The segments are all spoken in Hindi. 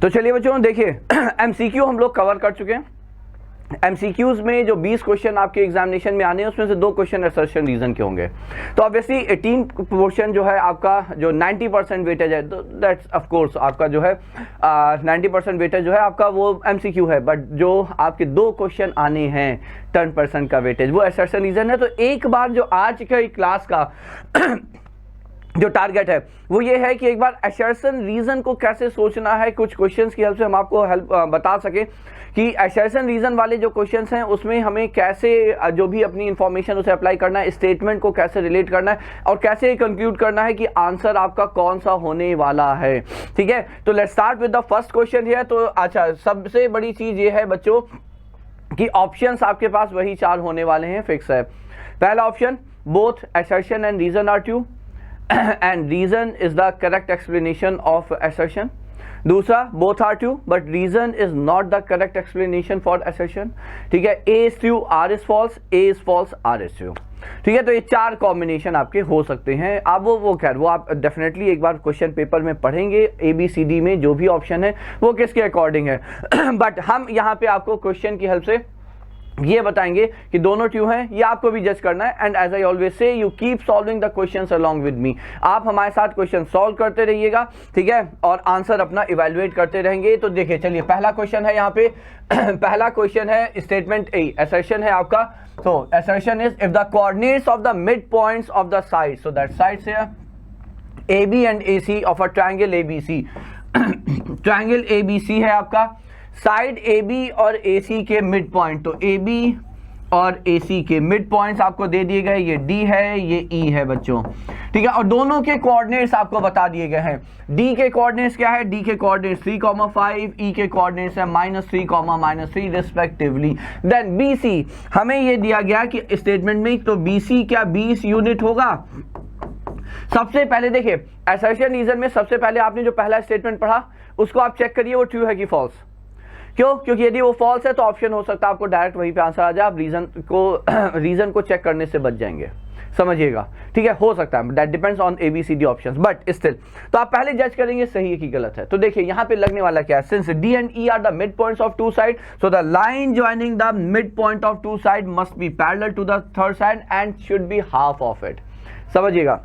तो चलिए बच्चों देखिए एमसीक्यू हम लोग कवर कर चुके हैं। एमसीक्यूज में जो 20 क्वेश्चन आपके एग्जामिनेशन में आने हैं उसमें से 2 क्वेश्चन असर्शन रीजन के होंगे। तो ऑब्वियसली 18 पोर्शन जो है आपका जो 90% वेटेज है, दैट्स ऑफ कोर्स आपका जो है 90% वेटेज जो है आपका वो एमसीक्यू है, बट जो आपके 2 क्वेश्चन आने हैं 10% का वेटेज वो असर्शन रीजन है। तो एक बार जो आज का क्लास का जो टारगेट है वो ये है कि एक बार असर्शन रीजन को कैसे सोचना है, कुछ क्वेश्चंस की हेल्प से हम आपको बता सके कि असर्शन रीजन वाले जो क्वेश्चंस हैं उसमें हमें कैसे जो भी अपनी इंफॉर्मेशन उसे अप्लाई करना है, स्टेटमेंट को कैसे रिलेट करना है और कैसे कंक्लूड करना है कि आंसर आपका कौन सा होने वाला है। ठीक है, तो let's start with the first question here. तो अच्छा, सबसे बड़ी चीज ये है बच्चों कि ऑप्शंस आपके पास वही 4 होने वाले हैं, फिक्स है। पहला option, both assertion and reason are true and reason is the correct explanation of assertion। दूसरा, both are true but reason is not the correct explanation for assertion। ठीक है, A is true, R is false, A is false, R is true। ठीक है, तो ये 4 कॉम्बिनेशन आपके हो सकते हैं। अब वो खैर वो आप डेफिनेटली एक बार क्वेश्चन पेपर में पढ़ेंगे, ABCD में जो भी ऑप्शन है वो किसके अकॉर्डिंग है बट हम यहाँ पे आपको क्वेश्चन की हेल्प से ये बताएंगे कि दोनों ट्रू हैं, ये आपको भी जज करना है। And as I always say, you keep solving the questions along with me. आप हमारे साथ क्वेश्चन सॉल्व करते रहिएगा, ठीक है, और आंसर अपना इवैल्यूएट करते रहेंगे। तो देखिए चलिए, पहला क्वेश्चन है यहाँ पे पहला क्वेश्चन है स्टेटमेंट ए, असर्शन है आपका। तो assertion is if the coordinates of the mid points of the side, so that sides here AB and AC of a triangle ABC triangle ABC है आपका, साइड AB और AC के मिड पॉइंट, तो AB और AC के मिड पॉइंट्स आपको दे दिए गए, ये D है, ये E है बच्चों। ठीक है, और दोनों के कोऑर्डिनेट्स आपको बता दिए गए हैं। D के कोऑर्डिनेट्स क्या है? D के कोऑर्डिनेट्स 3,5, E के कोऑर्डिनेट्स है -3, -3 रिस्पेक्टिवली। देन BC हमें ये दिया गया कि स्टेटमेंट में, तो BC क्या 20 यूनिट होगा? सबसे पहले देखिए, असर्शन रीजन में सबसे पहले आपने जो पहला स्टेटमेंट पढ़ा उसको आप चेक करिए वो ट्रू है कि फॉल्स। क्यों? क्योंकि यदि वो फॉल्स है तो ऑप्शन हो सकता है आपको डायरेक्ट वहीं पे आंसर आ जाए, आप रीजन को चेक करने से बच जाएंगे, समझिएगा। ठीक है, हो सकता है, that depends on ABCD options, but still तो आप पहले जज करेंगे सही है कि गलत है। तो देखिए यहाँ पे लगने वाला क्या है, since D and E are the mid points of two side, so the line joining the mid point of two side must be parallel to the third side and should be half of it, समझिएगा।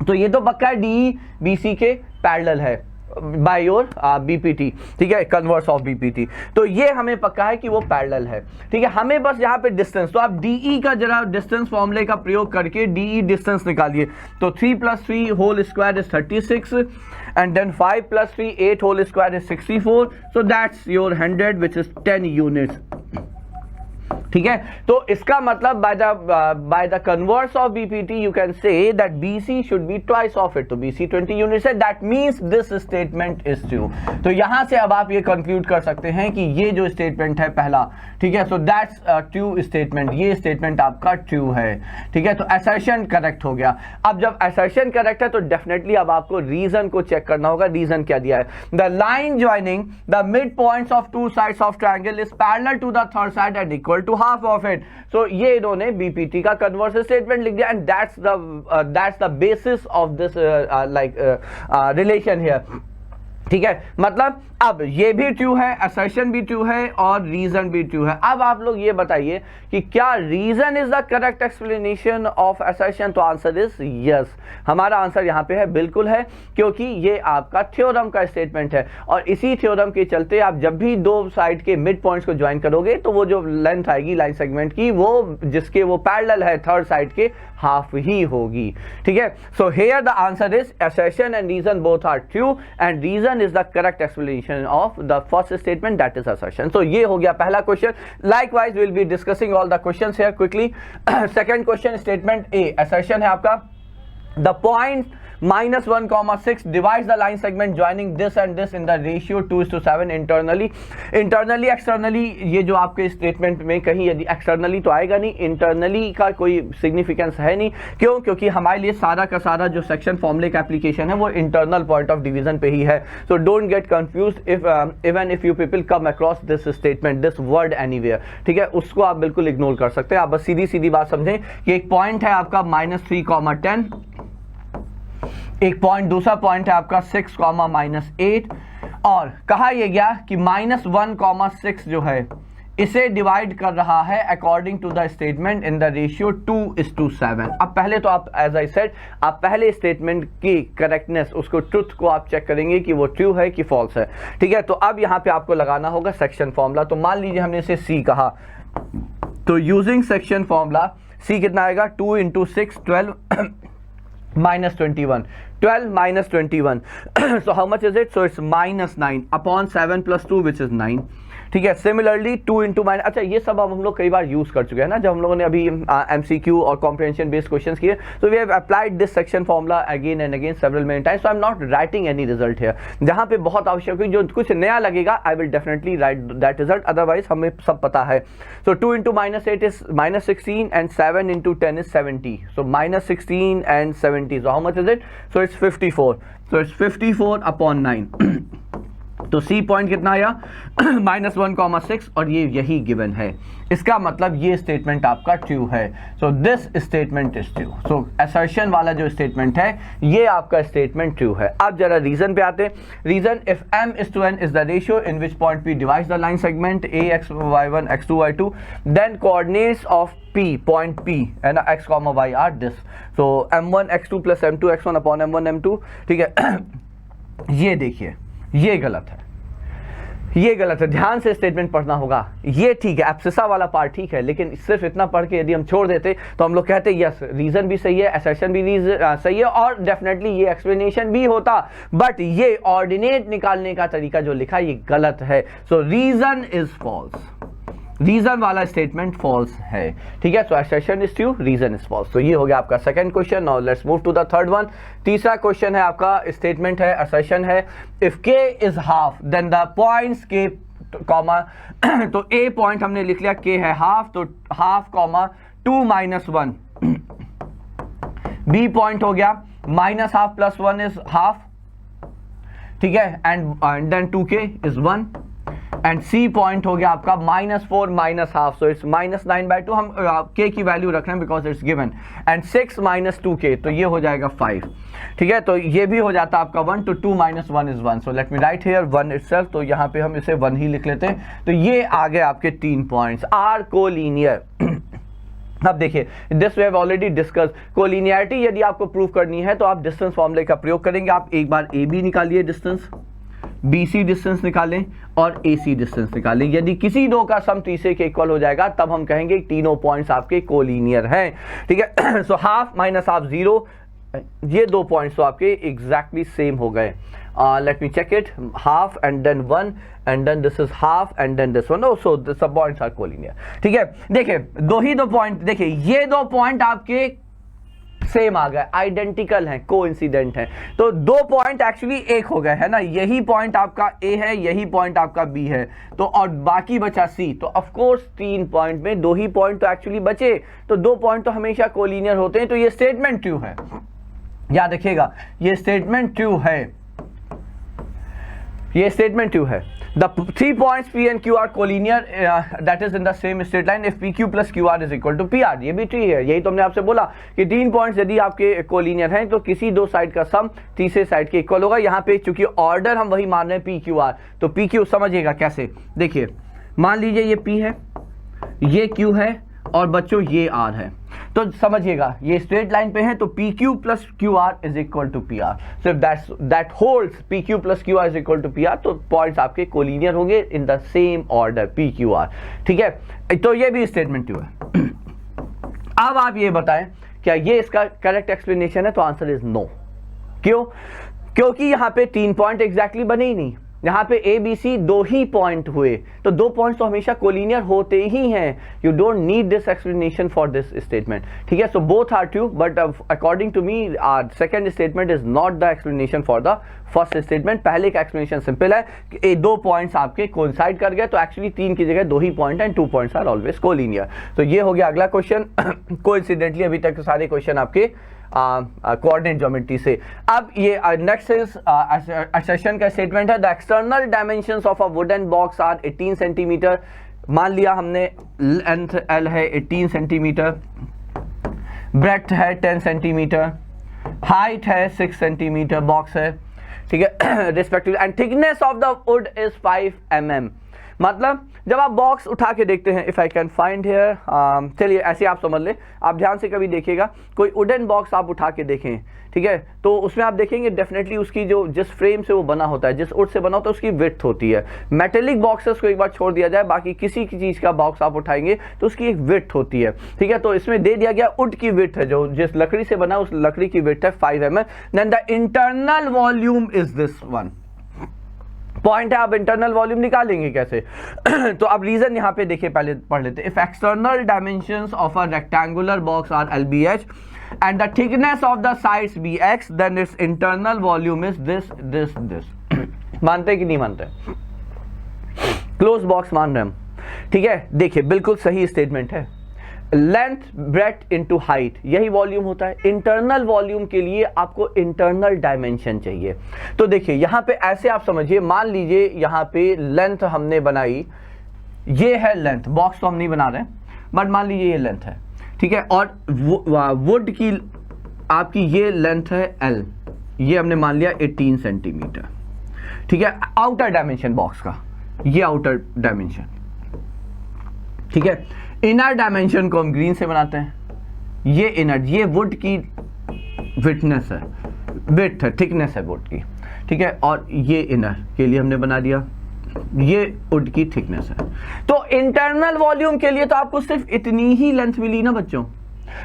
तो ये तो पक्का है DE BC के पैरेलल है बाय योर BPT, ठीक है, कन्वर्स ऑफ BPT। तो ये हमें पक्का है कि वो पैरेलल है। ठीक है, हमें बस यहाँ पे डिस्टेंस, तो आप DE का जरा डिस्टेंस फॉर्मूले का प्रयोग करके DE डिस्टेंस निकालिए। तो 3 + 3 whole square is 36 and then 5 + 3 8 whole square is 64, so that's your 100 which is 10 units. ठीक है, तो इसका मतलब by the converse of BPT you can say that BC should be twice of it, तो BC 20 यूनिट्स है, that means this statement is true. तो यहां से अब आप ये कंक्लूड कर सकते हैं कि ये जो स्टेटमेंट है पहला, ठीक है, सो दैट्स ट्रू स्टेटमेंट, ये स्टेटमेंट आपका ट्रू है। ठीक है, तो असर्शन करेक्ट हो गया। अब जब असर्शन करेक्ट है तो डेफिनेटली अब आपको रीजन को चेक करना होगा। रीजन क्या दिया है? The line joining the mid points of two sides of triangle is parallel to the third side and equal to half of it। so ये इन्होंने BPT का कन्वर्स स्टेटमेंट लिख दिया, and that's the basis of this relation here। ठीक है, मतलब अब ये भी ट्रू है, असर्शन भी ट्रू है और रीजन भी ट्रू है। अब आप लोग ये बताइए कि क्या reason is the correct explanation of assertion? तो आंसर इज यस, हमारा आंसर यहाँ पे है, बिल्कुल है, क्योंकि ये आपका थ्योरम का स्टेटमेंट है और इसी थ्योरम के चलते आप जब भी 2 साइड के मिड पॉइंट्स को ज्वाइन करोगे तो वो जो लेंथ आएगी लाइन सेगमेंट की, वो जिसके वो पैरेलल है थर्ड साइड के, हाफ ही होगी। ठीक है, so here the answer is assertion and reason both are true and reason is the correct explanation of the first statement, that is assertion. So ये हो गया पहला question. Likewise will be discussing all the questions here quickly. Second question, statement A, assertion है आपका, the point -1,6 divides the line segment joining this and this in the ratio 2:7 internally externally। ये जो आपके स्टेटमेंट में कहीं यदि एक्सटर्नली तो आएगा नहीं, इंटरनली का कोई सिग्निफिकेंस है नहीं। क्यों? क्योंकि हमारे लिए सारा का सारा जो सेक्शन फॉर्मूले का एप्लीकेशन है वो इंटरनल पॉइंट ऑफ डिवीजन पे ही है। So don't get confused even if you people come across this statement, this word anywhere. ठीक है, उसको आप बिल्कुल इग्नोर कर सकते हैं। आप बस सीधी सीधी बात समझें कि एक पॉइंट है आपका -3,10, एक पॉइंट, दूसरा पॉइंट है आपका 6, -8 और कहा यह गया कि -1,6 जो है इसे डिवाइड कर रहा है according to the statement in the ratio 2:7। अब पहले तो आप एज आई सेड आप पहले स्टेटमेंट की करेक्टनेस उसको ट्रुथ को आप चेक करेंगे कि वो ट्रू है कि फॉल्स है, ठीक है। तो अब यहाँ पे आपको लगाना होगा सेक्शन फॉर्मूला। तो मान लीजिए हमने इसे सी कहा, तो यूजिंग सेक्शन फॉर्मूला सी कितना आएगा 2 × 6 12 -21 12 -21 so how much is it? So it's -9 upon 7 + 2 which is 9, ठीक है। सिमिलरली 2 × अच्छा ये सब अब हम लोग कई बार यूज कर चुके हैं ना, जब हम लोगों ने अभी MCQ और कॉम्प्रिहेंशन बेस्ड क्वेश्चंस किए, so we have applied this section formula again and again several many times, so I'm not writing any result here। जहाँ पे बहुत आवश्यक है, जो कुछ नया लगेगा I will definitely write that result, otherwise हमें सब पता है। So 2 × -8 is -16 and 7 × 10 is 70, so -16 and 70, so how much is it? So it's 54, so it's 54 upon 9 तो सी पॉइंट कितना आया -1,6 और ये यही गिवन है, इसका मतलब ये स्टेटमेंट आपका ट्रू है। So this statement is true. So assertion वाला जो स्टेटमेंट है ये आपका स्टेटमेंट ट्रू है। अब जरा रीजन पे आते हैं। Reason, if m:n is the ratio in which point p divides the line segment ax y1 x2 y2 then coordinates of p point p है ना x, y are this. So m1 x2 + m2 x1 upon m1 m2, ठीक है। ये देखिए ये गलत है, ये गलत है, ध्यान से स्टेटमेंट पढ़ना होगा। ये ठीक है, एब्सिसा वाला पार्ट ठीक है, लेकिन सिर्फ इतना पढ़ के यदि हम छोड़ देते तो हम लोग कहते यस रीजन भी सही है, असर्शन भी सही है और डेफिनेटली ये एक्सप्लेनेशन भी होता, बट ये ऑर्डिनेट निकालने का तरीका जो लिखा ये गलत है। So reason is false, reason वाला स्टेटमेंट फॉल्स है, ठीक है। So assertion is true, reason is false. तो ये हो गया आपका second question. Now let's move to the third one. तीसरा क्वेश्चन है आपका, स्टेटमेंट है, असर्शन है, if k is half then the points k comma तो a पॉइंट हमने लिख लिया k है हाफ, तो हाफ कॉमा 2 - 1 b पॉइंट हो गया -½ + 1 इज हाफ, ठीक है, and then 2k is 1 and C point हो गया आपका -4 -½ सो इट्स -9/2। हम k की वैल्यू रख रहे हैं because it's given, and 6 - 2k तो ये हो जाएगा 5, ठीक है। तो ये भी हो जाता है आपका 1, तो 2 - 1 is 1, so let me right here 1 itself, तो यहाँ पे हम इसे 1 ही लिख लेते हैं। तो ये आ गए आपके 3 पॉइंट्स, आर कोलिनियर। अब देखिए this we have already discuss, collinearity यदि आपको प्रूव करनी है तो आप डिस्टेंस फॉर्मूले का प्रयोग करेंगे। आप एक बार ए बी निकालिए डिस्टेंस, BC डिस्टेंस निकालें और AC डिस्टेंस निकालें। यदि किसी दो का सम तीसरे के इक्वल हो जाएगा तब हम कहेंगे तीनों पॉइंट्स आपके कोलिनियर हैं, ठीक है। सो हाफ -½ 0, ये 2 पॉइंट्स तो आपके एग्जैक्टली सेम हो गए। Let me check it, half and then 1 and then this is half and then this one, so this points are collinear, ठीक है। देखिए दो पॉइंट, देखिए ये 2 पॉइंट आपके सेम आ गए, आइडेंटिकल हैं, कोइंसिडेंट हैं, तो 2 पॉइंट एक्चुअली एक हो गए, है ना। यही पॉइंट आपका A है, यही पॉइंट आपका B है, तो और बाकी बचा C, तो ऑफ कोर्स 3 पॉइंट में 2 ही पॉइंट तो एक्चुअली बचे, तो 2 पॉइंट तो हमेशा कोलिनियर होते हैं। तो ये स्टेटमेंट ट्रू है, याद रखिएगा ये स्टेटमेंट ट्रू है, ये स्टेटमेंट ट्रू है। The 3 points P and Q are collinear, that is in the same straight line if PQ + QR is equal to PR। ये भी ट्रू है, यही तो हमने आपसे बोला कि 3 पॉइंट्स यदि आपके कोलिनियर हैं तो किसी 2 साइड का सम तीसरे साइड के इक्वल होगा। यहाँ पे चूंकि ऑर्डर हम वही मान रहे हैं PQR, तो PQ समझिएगा कैसे। देखिए मान लीजिए ये P है, ये Q है और बच्चों ये R है, तो समझिएगा ये स्ट्रेट लाइन पे है, तो PQ + QR is equal to PR। So that holds PQ + QR is equal to PR, तो पॉइंट्स आपके कोलिनियर होंगे in the same order PQR, ठीक है। तो ये भी स्टेटमेंट ट्रू है। अब आप ये बताएं क्या ये इसका करेक्ट एक्सप्लेनेशन है, तो आंसर इज नो। क्यों? क्योंकि यहाँ पे 3 पॉइंट एग्जैक्टली बने ही नहीं, यहाँ पे ABC 2 ही पॉइंट हुए, तो 2 पॉइंट्स तो हमेशा कोलिनियर होते ही हैं। You don't need this explanation for this statement, ठीक है। So both are true, but according to me second statement is not the explanation for the first statement. पहले का एक्सप्लेनेशन सिंपल है कि 2 पॉइंट्स आपके कोइंसाइड कर गए, तो एक्चुअली 3 की जगह 2 ही point and 2 points are always collinear. तो ये हो गया अगला क्वेश्चन। कोइंसिडेंटली अभी तक सारे क्वेश्चन आपके कोऑर्डिनेट ज्योमेट्री से। अब ये नेक्स्ट इज असर्शन का स्टेटमेंट है, the external dimensions of a wooden box are 18 centimeter. मान लिया हमने लेंथ L है 18 सेंटीमीटर, ब्रेड्थ है 10 सेंटीमीटर, हाइट है 6 सेंटीमीटर बॉक्स है, ठीक है, respectively, and thickness of the wood is 5 mm। मतलब जब आप बॉक्स उठा के देखते हैं, if I can find here, चलिए ऐसे आप समझ ले, आप ध्यान से कभी देखिएगा कोई वुडन बॉक्स आप उठा के देखें, ठीक है, तो उसमें आप देखेंगे डेफिनेटली उसकी जो जिस फ्रेम से वो बना होता है, जिस वुड से बना होता है, उसकी विड्थ होती है। मेटेलिक बॉक्सेस को एक बार छोड़ दिया जाए, बाकी किसी की चीज का बॉक्स आप उठाएंगे तो उसकी एक विड्थ होती है, ठीक है। तो इसमें दे दिया गया वुड की विड्थ है, जो जिस लकड़ी से बना उस लकड़ी की विड्थ है 5 mm। Then the internal volume is this one. Point है, आप इंटरनल वॉल्यूम निकालेंगे कैसे? तो अब रीजन यहां पे देखिए, पहले पढ़ लेते हैं। If external dimensions of a rectangular box are LBH and the thickness of the sides BX, then its internal volume is this। मानते कि नहीं मानते? क्लोज बॉक्स मान रहे हम, ठीक है। देखिए बिल्कुल सही स्टेटमेंट है, लेंथ ब्रेथ इनटू हाइट, यही वॉल्यूम होता है। इंटरनल वॉल्यूम के लिए आपको इंटरनल डायमेंशन चाहिए। तो देखिए यहां पे ऐसे आप समझिए, मान लीजिए यहां पे लेंथ हमने बनाई, ये है लेंथ, बॉक्स तो हम नहीं बना रहे, बट मान लीजिए ये लेंथ है, ठीक है, और वुड की आपकी ये लेंथ है L, ये हमने मान लिया 18 सेंटीमीटर, ठीक है। आउटर डायमेंशन बॉक्स का, ये आउटर डायमेंशन, ठीक है। इनर डायमेंशन को हम ग्रीन से बनाते हैं, ये इनर, ये वुड की विथनेस है, विड्थ है, थिकनेस है वुड की, ठीक है, और ये इनर के लिए हमने बना दिया, ये वुड की थिकनेस है। तो इंटरनल वॉल्यूम के लिए तो आपको सिर्फ इतनी ही लेंथ मिली ना बच्चों,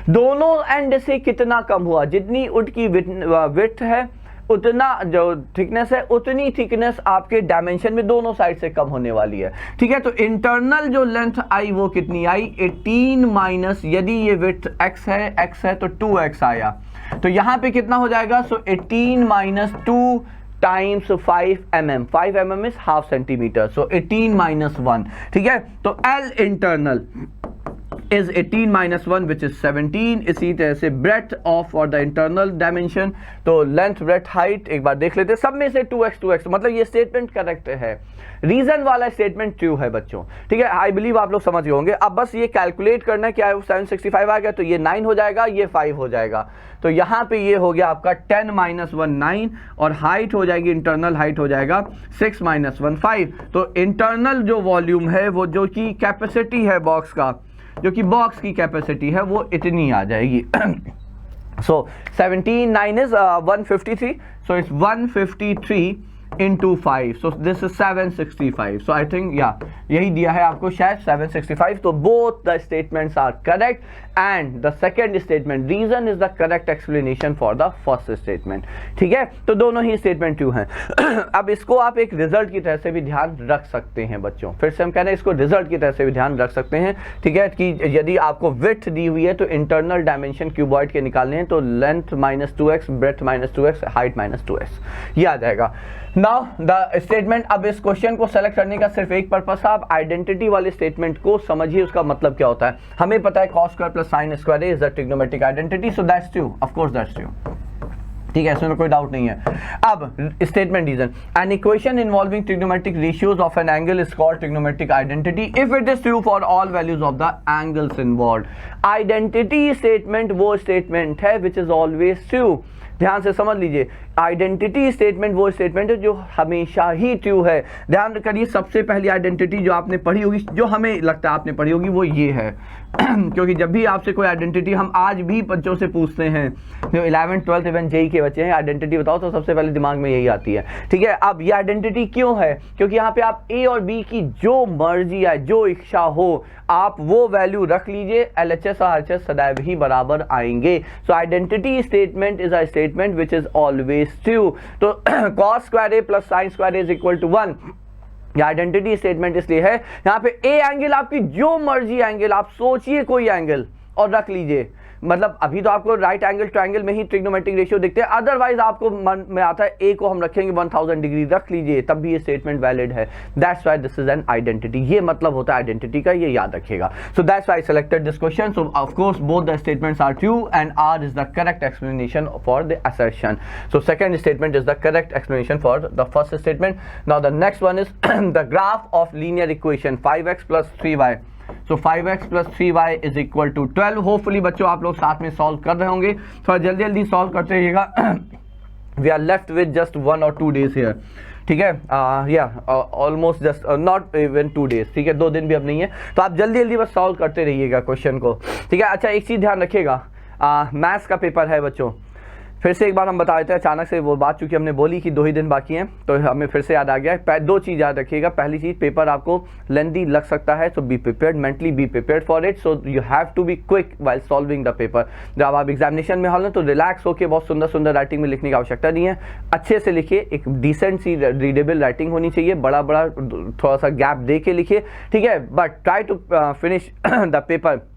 दोनों एंड से कितना कम हुआ, जितनी वुड की विड्थ है उतना जो थिकनेस है, उतनी थिकनेस आपके डायमेंशन में दोनों साइड से कम होने वाली है, ठीक है। तो इंटरनल जो लेंथ आई वो कितनी आई? 18 माइनस, यदि ये विड्थ x है तो 2x आया, तो यहां पे कितना हो जाएगा? सो 18 minus 2 times 5 mm, 5 mm is half centimetre, so 18 minus 1, ठीक है। तो L internal is 18 minus 1 which is 17। इसी तरह से breadth of for the internal dimension, तो length breadth height एक बार देख लेते हैं, सब में से 2x मतलब ये स्टेटमेंट करेक्ट है। रीजन वाला स्टेटमेंट ट्रू है बच्चों, ठीक है। आई बिलीव आप लोग समझ गए होंगे। अब बस ये कैलकुलेट करना है, क्या है 765 आ गया तो ये 9 हो जाएगा, ये 5 हो जाएगा, तो यहाँ पे ये हो गया आपका 10 माइनस 1 9, और हाइट हो जाएगी, इंटरनल हाइट हो जाएगा 6 माइनस 1 5। तो इंटरनल जो वॉल्यूम है, वो जो कि कैपेसिटी है बॉक्स का, जो कि बॉक्स की कैपेसिटी है, वो इतनी आ जाएगी। सो 17 9 is 153, so it's 153 into 5, so this is 765, so I think यही दिया है आपको शायद 765। तो both the statements are correct and the second statement reason is the correct explanation for the first statement, ठीक है। तो दोनों ही statement true हैं। अब इसको आप एक रिजल्ट की तरह से भी ध्यान रख सकते हैं बच्चों, फिर से हम कह रहे हैं इसको रिजल्ट की तरह से भी ध्यान रख सकते हैं, ठीक है, कि यदि आपको विड्थ दी हुई है तो इंटरनल डायमेंशन क्यूबॉइड के निकालने हैं, तो length minus 2x, breadth minus 2x, height minus 2x, ये आ जाएगा। नाउ द स्टेटमेंट, अब इस क्वेश्चन को सेलेक्ट करने का सिर्फ एक पर्पस है, आप आइडेंटिटी वाले स्टेटमेंट को समझिए, उसका मतलब क्या होता है। हमें पता है cos square plus sin square is the trigonometric identity, so that's true, of course that's true, ठीक है, इसमें कोई डाउट नहीं है। अब statement reason, an equation involving trigonometric ratios of an angle is called trigonometric identity if it is true for all values of the angles involved. Identity statement वो स्टेटमेंट है विच इज ऑलवेज ट्रू। ध्यान से समझ लीजिए, आइडेंटिटी स्टेटमेंट वो स्टेटमेंट है जो हमेशा ही ट्रू है। ध्यान करिए, सबसे पहली आइडेंटिटी जो आपने पढ़ी होगी, जो हमें लगता है आपने पढ़ी होगी, वो ये है। क्योंकि जब भी आपसे कोई आइडेंटिटी, हम आज भी बच्चों से पूछते हैं, जो 11th 12th इवन जेई के बच्चे हैं, आइडेंटिटी बताओ, तो सबसे पहले दिमाग में यही आती है, ठीक है। अब ये आइडेंटिटी क्यों है? क्योंकि यहाँ पे आप ए और बी की जो मर्जी है, जो इच्छा हो, आप वो वैल्यू रख लीजिए, LHS और RHS सदैव ही बराबर आएंगे। So identity statement is a statement which is always true. तो cos square A plus sin square is equal to 1, ये आइडेंटिटी स्टेटमेंट इसलिए है। यहाँ पे ए एंगल, आपकी जो मर्जी एंगल, आप सोचिए कोई एंगल और रख लीजिए। मतलब अभी तो आपको राइट एंगल ट्रायंगल में ही ट्रिग्नोमेट्रिक रेशियो दिखते हैं, अदरवाइज आपको मन में आता है ए को हम रखेंगे 1000 डिग्री, रख लीजिए, तब भी ये स्टेटमेंट वैलिड है। That's why this is an identity, ये मतलब होता है आइडेंटिटी का, ये याद रखिएगा। So that's why I selected this question. So of course both the statements are true and R is the correct explanation for the assertion. So second statement is the correct explanation for the first statement. Now the next one is the graph of linear equation 5x प्लस 3y। So 5x plus 3y is equal to 12। Hopefully बच्चों आप लोग साथ में सॉल्व कर रहे होंगे, थोड़ा जल्दी जल्दी सॉल्व करते रहिएगा। We are left with just 1 और 2 days here, ठीक है, या almost just not even 2 days, ठीक है, 2 दिन भी अब नहीं है। तो आप जल्दी जल्दी बस सॉल्व करते रहिएगा क्वेश्चन को, ठीक है। अच्छा एक चीज़ ध्यान रखिएगा, मैथ्स का पेपर है बच्चों, फिर से एक बार हम बता देते हैं, अचानक से वो बात चूंकि हमने बोली कि 2 ही दिन बाकी हैं तो हमें फिर से याद आ गया। 2 चीज़ याद रखिएगा, पहली चीज़ पेपर आपको लेंथी लग सकता है, so be prepared, mentally be prepared for it, so you have to be quick while solving the paper. जब आप एग्जामिनेशन में हॉल तो रिलैक्स होकर बहुत सुंदर सुंदर राइटिंग में लिखने की आवश्यकता नहीं है, अच्छे से लिखिए, एक डिसेंट सी रीडेबल राइटिंग होनी चाहिए, बड़ा बड़ा थोड़ा सा गैप दे के लिखिए, ठीक है, but try to finish the paper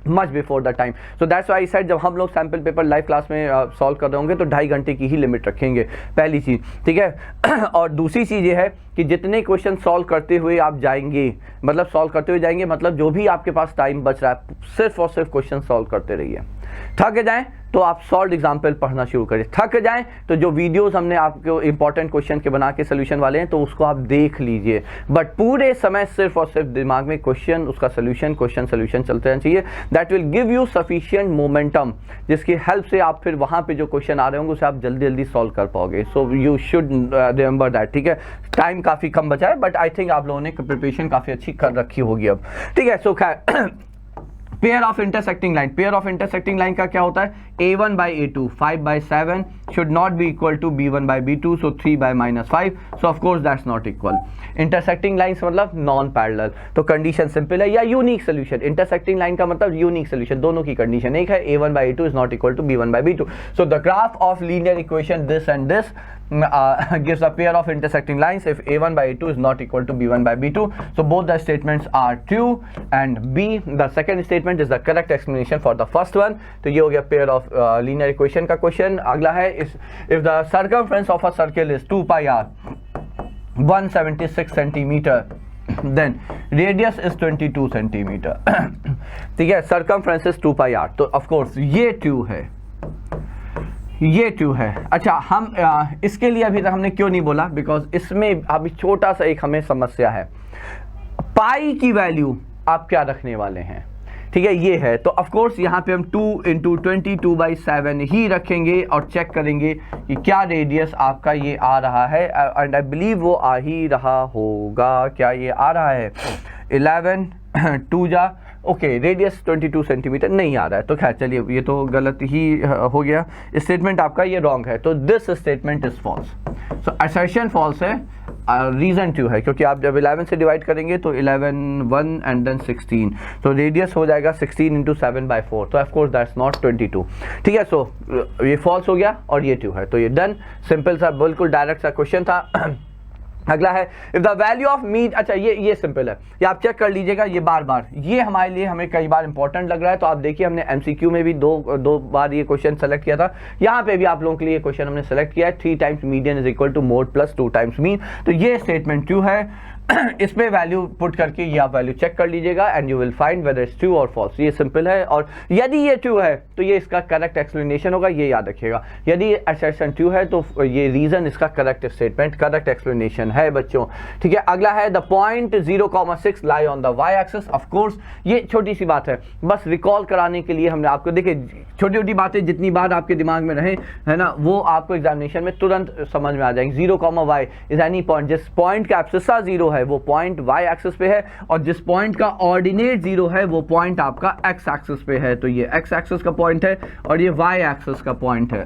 much before the time. So that's why side जब हम लोग सैम्पल पेपर लाइव क्लास में सॉल्व कर रहे होंगे तो 2.5 घंटे की ही लिमिट रखेंगे, पहली चीज़, ठीक है। और दूसरी चीज़ ये है कि जितने क्वेश्चन सॉल्व करते हुए आप जाएंगे, मतलब सॉल्व करते हुए जाएंगे, मतलब जो भी आपके पास टाइम बच रहा है सिर्फ और सिर्फ क्वेश्चन सॉल्व करते रहिए। थक जाएं तो आप सॉल्व एग्जाम्पल पढ़ना शुरू करिए, थक जाएं तो जो वीडियोस हमने आपको इंपॉर्टेंट क्वेश्चन के बना के सोल्यूशन वाले हैं तो उसको आप देख लीजिए, बट पूरे समय सिर्फ और सिर्फ दिमाग में क्वेश्चन, उसका सोल्यूशन, क्वेश्चन सोल्यूशन चलते रहना चाहिए। That will give you sufficient momentum, जिसकी हेल्प से आप फिर वहाँ पे जो क्वेश्चन आ रहे होंगे उसे आप जल्दी जल्दी सॉल्व कर पाओगे। So you should remember that, ठीक है। टाइम काफ़ी कम बचा है बट आई थिंक आप लोगों ने प्रिपरेशन काफ़ी अच्छी कर रखी होगी अब, ठीक है। सो खैर pair of intersecting line, pair of intersecting line का क्या होता है, a1 by a2, 5 by 7 should not be equal to b1 by b2, so 3 by -5, so of course that's not equal। Intersecting lines मतलब नॉन पैरेलल, तो कंडीशन सिंपल है, या यूनिक सोल्यूशन। इंटरसेक्टिंग लाइन का मतलब यूनिक सोल्यूशन, दोनों की कंडीशन एक है, a1 by a2 is not equal to b1 by b2, so the graph of linear equation this and this gives a pair of intersecting lines if a1 by a2 is not equal to b1 by b2, so both the statements are true and b, the second statement is the correct explanation for the first one। तो ये हो गया pair of linear equation का क्वेश्चन। अगला है if the circumference of a circle is 2 pi r 176 centimeter then radius is 22 centimeter, ठीक है, circumference is 2 pi r, तो of course ये ट्रू है, ये ट्रू है। अच्छा हम इसके लिए अभी तक हमने क्यों नहीं बोला, बिकॉज इसमें अभी छोटा सा एक हमें समस्या है, पाई की वैल्यू आप क्या रखने वाले हैं, ठीक है, ये है। तो ऑफ कोर्स यहाँ पे हम 2 × 22/7 ही रखेंगे और चेक करेंगे कि क्या रेडियस आपका ये आ रहा है, एंड आई बिलीव वो आ ही रहा होगा। क्या ये आ रहा है 11 2 जा, ओके, रेडियस 22 सेंटीमीटर नहीं आ रहा है, तो खैर चलिए ये तो गलत ही हो गया, स्टेटमेंट आपका ये रॉन्ग है, तो दिस स्टेटमेंट इज फॉल्स। सो असर्शन फॉल्स है, रीजन ट्रू है, क्योंकि आप जब 11 से डिवाइड करेंगे तो 11 1 एंड देन 16, तो रेडियस हो जाएगा 16 × 7/4, तो ऑफ कोर्स दैट्स नॉट 22, ठीक है। सो ये फॉल्स हो गया और ये ट्रू है, तो ये डन, सिंपल सा बिल्कुल डायरेक्ट सा क्वेश्चन था। अगला है if the value of mean, अच्छा ये सिंपल है, ये आप चेक कर लीजिएगा, ये बार बार ये हमारे लिए हमें कई बार इंपॉर्टेंट लग रहा है। तो आप देखिए हमने एमसीक्यू में भी दो बार ये क्वेश्चन सेलेक्ट किया था, यहाँ पे भी आप लोगों के लिए क्वेश्चन हमने सेलेक्ट किया है, 3 times median is equal to mode plus 2 times mean, तो ये स्टेटमेंट ट्रू है। इस पे वैल्यू पुट करके ये आप वैल्यू चेक कर लीजिएगा and you will find whether it's true और फॉल्स, ये सिंपल है। और यदि ये ट्रू है तो ये इसका करेक्ट एक्सप्लेनेशन होगा, ये याद रखिएगा। यदि असर्शन ट्रू है तो ये रीजन इसका करेक्ट स्टेटमेंट, करेक्ट एक्सप्लेनेशन है बच्चों, ठीक है। अगला है the point 0,6 lie on the y axis, of course ये छोटी सी बात है, बस रिकॉल कराने के लिए हमने आपको, देखिए छोटी छोटी बातें जितनी बार आपके दिमाग में रहे है ना, वो आपको एग्जामिनेशन में तुरंत समझ में आ जाएंगे। 0,y इज एनी पॉइंट, जिस पॉइंट का एब्सिसा 0 है वो पॉइंट y एक्सिस पे है, और जिस पॉइंट का ऑर्डिनेट 0 है वो पॉइंट आपका x एक्सिस पे है, तो ये x एक्सिस का पॉइंट है और ये y एक्सिस का पॉइंट है,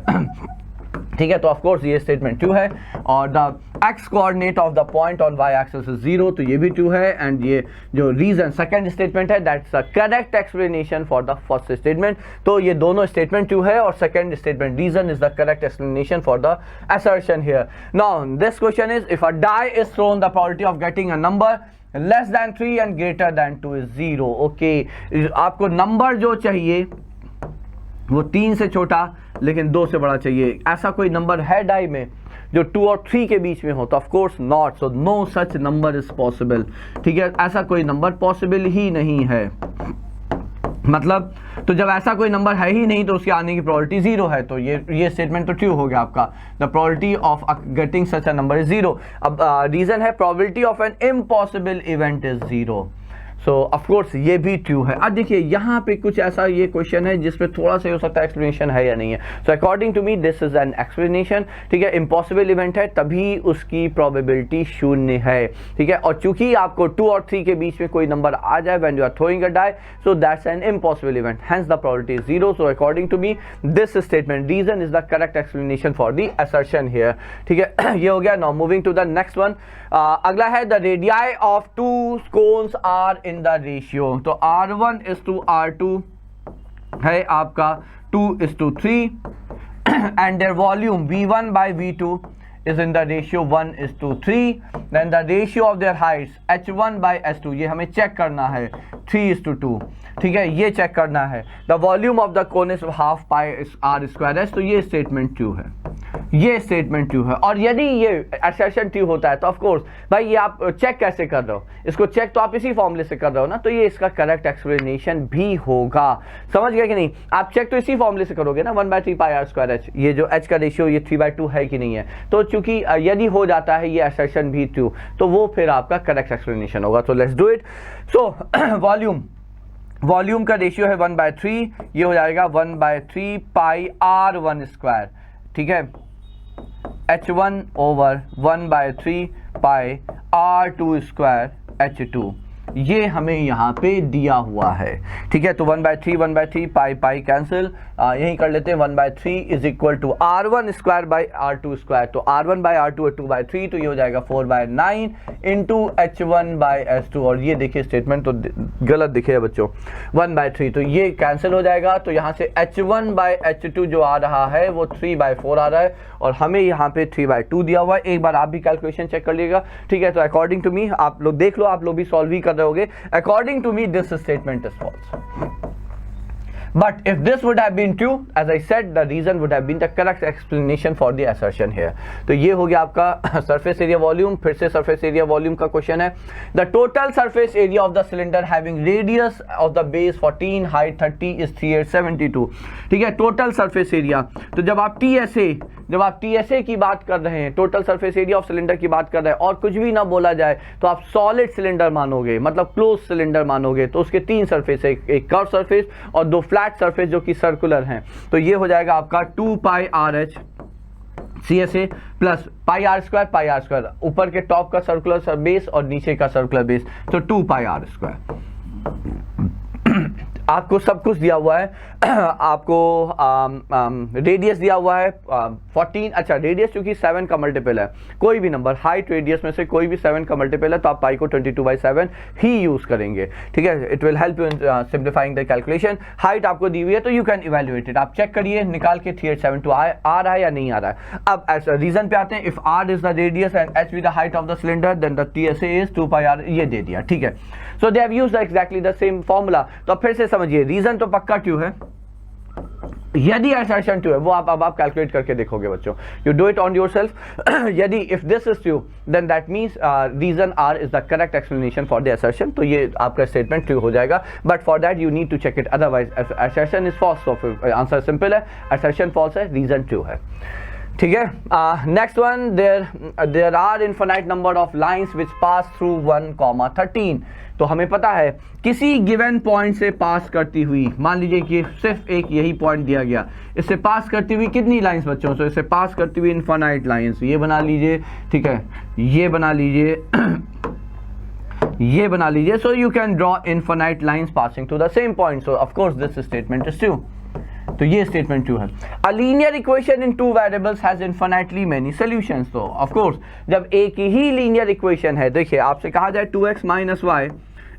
ठीक है। तो ऑफ कोर्स ये स्टेटमेंट ट्रू है, और the x coordinate of the point on y axis is 0, तो ये भी ट्रू है। एंड ये जो रीजन सेकंड स्टेटमेंट है that's a correct explanation for the first statement, तो ये दोनों स्टेटमेंट ट्रू है और second statement reason is the correct explanation for the assertion here. Now this question is if a die is thrown the probability of getting a number less than 3 and greater than 2 is 0। Okay, आपको नंबर जो चाहिए वो 3 से छोटा लेकिन 2 से बड़ा चाहिए। ऐसा कोई नंबर है डाई में जो 2 और 3 के बीच में हो? तो of course not, so no such number is possible, ठीक है। ऐसा कोई नंबर पॉसिबल ही नहीं है, मतलब तो जब ऐसा कोई नंबर है ही नहीं तो उसके आने की प्रोबेबिलिटी 0 है, तो ये स्टेटमेंट तो ट्रू हो गया आपका। The probability of getting such a number is 0। अब रीजन है probability of N impossible event is 0। So of course ये भी ट्रू है। अब देखिए यहाँ पे कुछ ऐसा ये क्वेश्चन है जिसपे थोड़ा सा हो सकता है एक्सप्लेनेशन है या नहीं है। So according to me this is an explanation, ठीक है। इम्पॉसिबल इवेंट है तभी उसकी प्रोबेबिलिटी शून्य है, ठीक है। और चूंकि आपको 2 और 3 के बीच में कोई नंबर आ जाए when you are throwing a die, so that's an impossible event, hence the probability is 0। So according to me this statement reason is the correct explanation for the assertion here, ठीक है। ये हो गया। Now moving to the next one. अगला है the radii of 2 cones are in the ratio. तो R1 is to R2 है आपका 2 is to 3 and their volume V1 by V2 is in the ratio 1 is to 3. Then the ratio of their heights H1 by H2 ये हमें चेक करना है 3 is to 2, ठीक है, ये चेक करना है। The volume of the cone is half pi r square s. तो ये स्टेटमेंट ट्रू है, ये स्टेटमेंट ट्रू है। और यदि ये असर्शन ट्रू होता है तो ऑफ कोर्स भाई ये आप चेक कैसे कर रहे हो, इसको चेक तो आप इसी फॉर्मूले से कर रहे हो ना, तो ये इसका करेक्ट एक्सप्लेनेशन भी होगा। समझ गए कि नहीं? आप चेक तो इसी फॉर्मूले से करोगे ना, 1/3 पाई आर स्क्वायर एच, ये जो एच का रेशियो ये 3/2 है कि नहीं है। तो चूंकि यदि हो जाता है ये असर्शन भी ट्रू, तो वो फिर आपका करेक्ट एक्सप्लेनेशन होगा। तो let's do it. So volume का रेशियो है 1/3, ये हो जाएगा 1/3 पाई R1 स्क्वायर, ठीक है, H1 ओवर 1/3 पाई R2 स्क्वायर H2, ये हमें यहाँ पे दिया हुआ है, ठीक है। तो 1/3 पाई कैंसिल, यही कर लेते हैं। 1/3 is equal to R1 square by R2 square. तो R1 बाई R2 है 2/3, तो ये हो जाएगा 4/9 इंटू H1 बाई H2। और ये देखिए स्टेटमेंट तो गलत दिखे है बच्चों, 1/3, तो ये कैंसिल हो जाएगा। तो यहाँ से H1 बाई H2 जो आ रहा है वो 3/4 आ रहा है, और हमें यहाँ पे 3/2 दिया हुआ है। एक बार आप भी कैलकुलेशन चेक कर लीजिएगा, ठीक है। तो अकॉर्डिंग टू मी, आप लोग देख लो, आप लोग भी सॉल्व ही कर रहे होगे। According to me this statement is false. But if this would have been true, as I said, the reason would have been the correct explanation for the assertion here. तो ये हो गया आपका surface area volume। फिर से surface area volume का क्वेश्चन है। The total surface area of the cylinder having radius of the base 14, height 30 is 3872, ठीक है। total surface area, तो जब आप TSA की बात कर रहे हैं, total surface area of cylinder की बात कर रहे हैं, और कुछ भी ना बोला जाए तो आप सॉलिड सिलेंडर मानोगे, मतलब क्लोज सिलेंडर मानोगे। तो उसके 3 सरफेस है, एक कर्व सरफेस और 2 फ्लैट सरफेस जो कि सर्कुलर हैं। तो ये हो जाएगा आपका 2 pi RH CSA plus pi r square, ऊपर के टॉप का सर्कुलर बेस और नीचे का सर्कुलर बेस, तो 2 पाई आर स्क्वायर। आपको सब कुछ दिया हुआ है। आपको रेडियस दिया हुआ है 14, अच्छा रेडियस चूंकि 7 का मल्टीपल है, कोई भी नंबर हाइट रेडियस में से कोई भी 7 का मल्टीपल है, तो आप पाई को 22/7 ही यूज करेंगे, ठीक है। It will help you in simplifying the calculation. Height आपको दी हुई है तो यू कैन इवेल्युएट इट, आप चेक करिए निकाल के 3872 आ रहा है या नहीं आ रहा है। अब ऐसा रीजन पे आते हैं। If R is the radius and H with the height of the cylinder, then the TSA is 2 pi R, ये दे दिया, ठीक है। So they have used exactly the same formula. तो फिर से समझिए, रीजन तो पक्का ट्रू है, यदि असर्शन ट्रू है वो आप कैलकुलेट करके देखोगे बच्चों, you do it on yourself. यदि if this is true then that means reason R is the correct explanation for the assertion, तो ये आपका स्टेटमेंट ट्रू हो जाएगा। But for that you need to check it, otherwise assertion is false. तो आंसर सिंपल है, असर्शन फॉल्स है, रीजन ट्रू है, ठीक है। Next one, there are infinite number of lines which pass through 1,13। तो हमें पता है किसी गिवन पॉइंट से पास करती हुई, मान लीजिए कि सिर्फ एक यही पॉइंट दिया गया, इससे पास करती हुई कितनी लाइंस बच्चों? तो इससे पास करती हुई इनफाइनाइट लाइंस, ये बना लीजिए, ठीक है, ये बना लीजिए ये बना लीजिए। So you can draw infinite lines passing to the same point. So of course this statement is true, तो ये स्टेटमेंट ट्रू है। A linear equation in 2 variables has infinitely many solutions. तो ऑफ कोर्स जब एक ही लीनियर इक्वेशन है, देखिए आपसे कहा जाए 2x minus y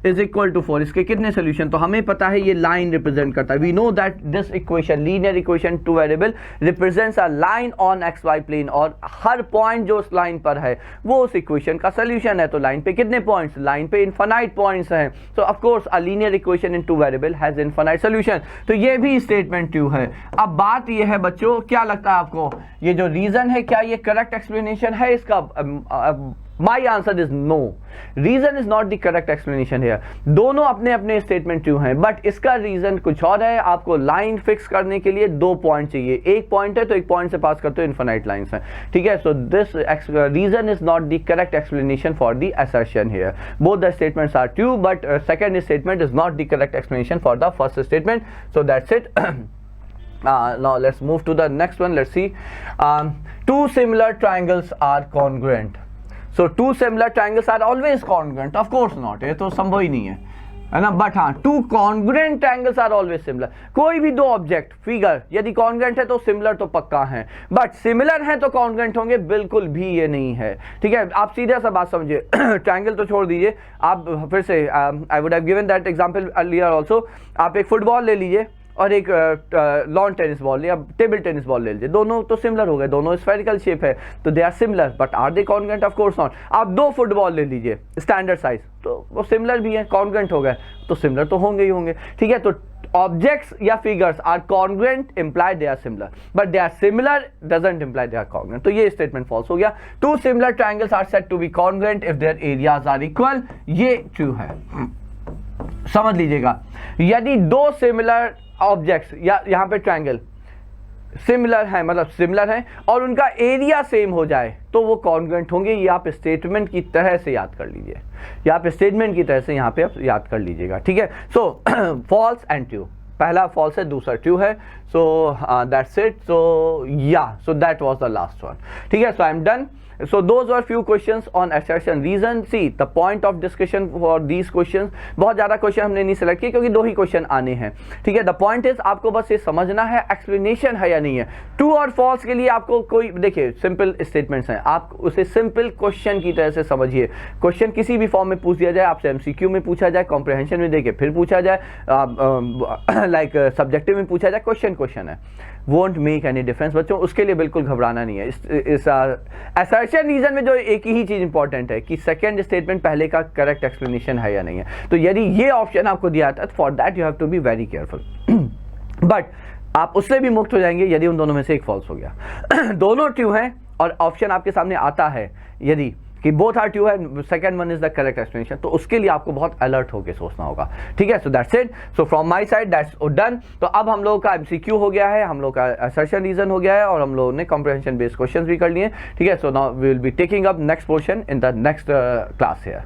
is equal to 4, इसके कितने सोल्यूशन? तो हमें पता है ये लाइन रिप्रेजेंट करता है। We know that this equation, linear equation 2 variable represents a line on x y plane, और हर पॉइंट जो उस लाइन पर है वो उस इक्वेशन का सोल्यूशन है। तो लाइन पे कितने पॉइंट्स? लाइन पे इनफाइनाइट पॉइंट्स हैं। सो of course a linear equation in 2 variable has infinite solution. तो ये भी स्टेटमेंट ट्रू है। अब बात ये है बच्चों, क्या लगता है आपको ये जो रीजन है, क्या ये करेक्ट एक्सप्लेनेशन है इसका? My answer is no, reason is not the correct explanation है। दोनों अपने अपने स्टेटमेंट ट्रू हैं, बट इसका रीजन कुछ और है। आपको लाइन फिक्स करने के लिए 2 पॉइंट चाहिए, एक पॉइंट है तो एक पॉइंट से पास करते हो इनफाइनाइट लाइंस हैं, ठीक है। So this reason is not the correct explanation for the assertion here. Both the statements are true, but second statement is not the correct explanation for the first statement. So that's it. Now let's move to the next one. Let's see. Two similar triangles are congruent. So two similar triangles are always congruent? Of course not. ये तो संभव ही नहीं है ना। बट हाँ, two congruent triangles are always similar. कोई भी दो ऑब्जेक्ट फिगर यदि कॉन्ग्रुएंट है तो सिमिलर तो पक्का है, बट सिमिलर है तो कॉन्ग्रुएंट होंगे, बिल्कुल भी ये नहीं है, ठीक है। आप सीधे सा बात समझिए, ट्रायंगल तो छोड़ दीजिए, आप फिर से I would have given that example earlier also. आप एक फुटबॉल ले लीजिए और एक लॉन टेनिस बॉल या टेबल टेनिस बॉल ले लीजिए, दोनों तो सिमिलर हो गए, दोनों स्फेरिकल शेप है तो they are similar, but are they congruent? Of course not. आप दो फुटबॉल ले लीजिए स्टैंडर्ड साइज, तो वो सिमिलर भी है, कॉन्ग्रुएंट हो गए, तो सिमिलर तो होंगे ही होंगे, ठीक है। तो ऑब्जेक्ट्स या figures are congruent imply they are similar, but they are similar doesn't imply they are congruent. तो ये स्टेटमेंट फॉल्स हो गया। Two similar triangles are said to be congruent if their areas are equal, ये ट्रू है, समझ लीजिएगा। यदि दो सिमिलर ऑब्जेक्ट्स या यहाँ पे ट्रायंगल सिमिलर है, मतलब सिमिलर है और उनका एरिया सेम हो जाए तो वो कॉन्ग्रुएंट होंगे। ये आप स्टेटमेंट की तरह से याद कर लीजिए, या आप स्टेटमेंट की तरह से यहाँ पे आप याद कर लीजिएगा, ठीक है। सो फॉल्स एंड ट्रू, पहला फॉल्स है, दूसरा ट्रू है। So that's it. So yeah, so that was the last one, ठीक है। So I am done. So those were few questions on assertion reason. See the point of discussion for these questions, बहुत ज़्यादा क्वेश्चन हमने नहीं सेलेक्ट किए क्योंकि दो ही क्वेश्चन आने हैं, ठीक है। द पॉइंट इज आपको बस ये समझना है एक्सप्लेनेशन है या नहीं है। ट्रू और फॉल्स के लिए आपको कोई, देखिए सिंपल स्टेटमेंट्स हैं, आप उसे सिंपल क्वेश्चन की तरह से समझिए। क्वेश्चन किसी भी फॉर्म में पूछ दिया जाए, आपसे एमसीक्यू में पूछा जाए, कॉम्प्रिहेंशन में देखिए फिर पूछा जाए, लाइक सब्जेक्टिव में पूछा जाए, क्वेश्चन क्वेश्चन है, वोंट मेक एनी डिफरेंस बच्चों, उसके लिए बिल्कुल घबराना नहीं है। इस असर्शन रीजन में जो एक ही चीज इंपॉर्टेंट है कि सेकंड स्टेटमेंट पहले का करेक्ट एक्सप्लेनेशन है या नहीं है। तो यदि ये ऑप्शन आपको दिया था, for that you have to be very careful. But आप उससे भी मुक्त हो जाएंगे यदि उन दोनों में से एक फॉल्स हो गया। दोनों ट्रू हैं और ऑप्शन आपके सामने आता है यदि कि बोथ आर ट्रू है, second one is the correct explanation, तो उसके लिए आपको बहुत अलर्ट होकर सोचना होगा, ठीक है। So that's it. So from my side that's done. तो अब हम लोगों का एमसीक्यू हो गया है, हम लोग का असर्शन रीजन हो गया है और हम लोगों ने कॉम्प्रिहेंशन बेस्ड क्वेश्चंस भी कर लिए, ठीक है। So now we will be taking up next portion in the next class here.